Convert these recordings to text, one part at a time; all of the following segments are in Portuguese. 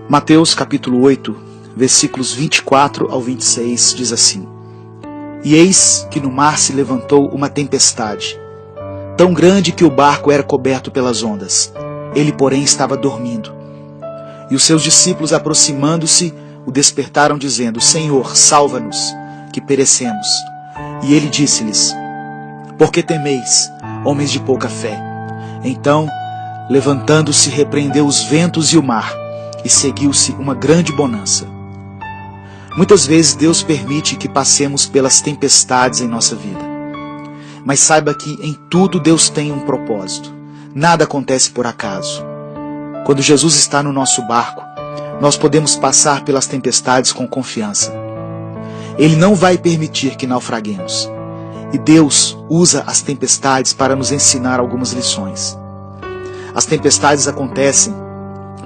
Mateus capítulo 8, versículos 24 ao 26, diz assim: E eis que no mar se levantou uma tempestade, tão grande que o barco era coberto pelas ondas. Ele, porém, estava dormindo. E os seus discípulos, aproximando-se, o despertaram, dizendo: Senhor, salva-nos, que perecemos. E ele disse-lhes: Por que temeis, homens de pouca fé? Então, levantando-se, repreendeu os ventos e o mar, e seguiu-se uma grande bonança. Muitas vezes Deus permite que passemos pelas tempestades em nossa vida. Mas saiba que em tudo Deus tem um propósito. Nada acontece por acaso. Quando Jesus está no nosso barco, nós podemos passar pelas tempestades com confiança. Ele não vai permitir que naufraguemos. E Deus usa as tempestades para nos ensinar algumas lições. As tempestades acontecem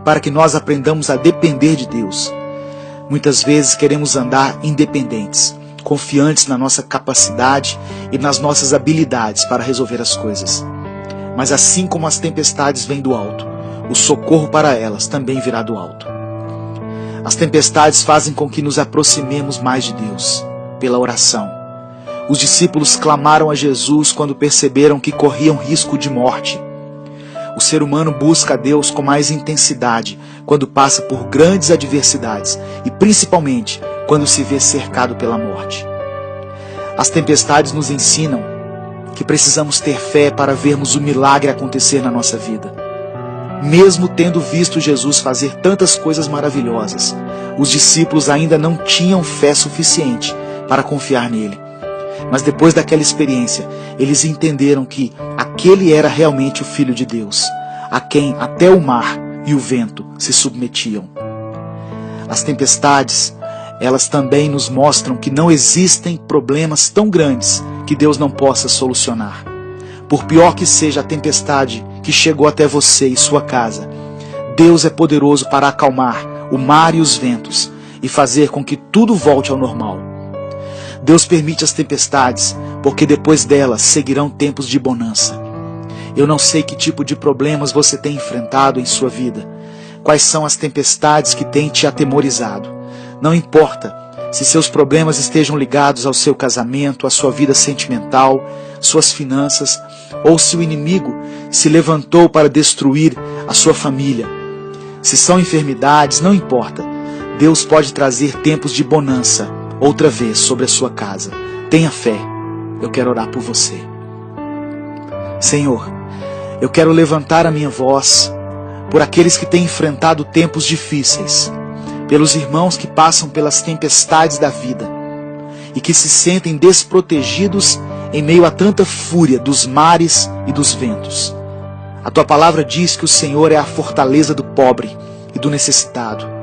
para que nós aprendamos a depender de Deus. Muitas vezes queremos andar independentes, confiantes na nossa capacidade e nas nossas habilidades para resolver as coisas. Mas assim como as tempestades vêm do alto, o socorro para elas também virá do alto. As tempestades fazem com que nos aproximemos mais de Deus, pela oração. Os discípulos clamaram a Jesus quando perceberam que corriam risco de morte. O ser humano busca a Deus com mais intensidade quando passa por grandes adversidades e principalmente quando se vê cercado pela morte. As tempestades nos ensinam que precisamos ter fé para vermos o milagre acontecer na nossa vida. Mesmo tendo visto Jesus fazer tantas coisas maravilhosas, os discípulos ainda não tinham fé suficiente para confiar nele. Mas depois daquela experiência, eles entenderam que aquele era realmente o Filho de Deus, a quem até o mar e o vento se submetiam. As tempestades, elas também nos mostram que não existem problemas tão grandes que Deus não possa solucionar. Por pior que seja a tempestade que chegou até você e sua casa, Deus é poderoso para acalmar o mar e os ventos e fazer com que tudo volte ao normal. Deus permite as tempestades, porque depois delas seguirão tempos de bonança. Eu não sei que tipo de problemas você tem enfrentado em sua vida, quais são as tempestades que têm te atemorizado. Não importa se seus problemas estejam ligados ao seu casamento, à sua vida sentimental, suas finanças, ou se o inimigo se levantou para destruir a sua família. Se são enfermidades, não importa. Deus pode trazer tempos de bonança outra vez sobre a sua casa. Tenha fé. Eu quero orar por você. Senhor, eu quero levantar a minha voz por aqueles que têm enfrentado tempos difíceis, pelos irmãos que passam pelas tempestades da vida e que se sentem desprotegidos em meio a tanta fúria dos mares e dos ventos. A tua palavra diz que o Senhor é a fortaleza do pobre e do necessitado.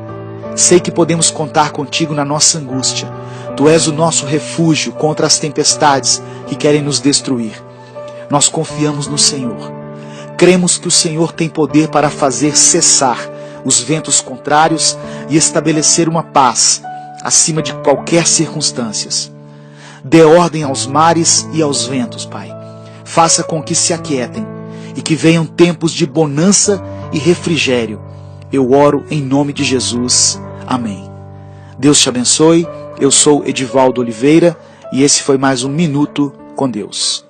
Sei que podemos contar contigo na nossa angústia. Tu és o nosso refúgio contra as tempestades que querem nos destruir. Nós confiamos no Senhor. Cremos que o Senhor tem poder para fazer cessar os ventos contrários e estabelecer uma paz acima de qualquer circunstância. Dê ordem aos mares e aos ventos, Pai. Faça com que se aquietem e que venham tempos de bonança e refrigério. Eu oro em nome de Jesus. Amém. Deus te abençoe. Eu sou Edivaldo Oliveira e esse foi mais um Minuto com Deus.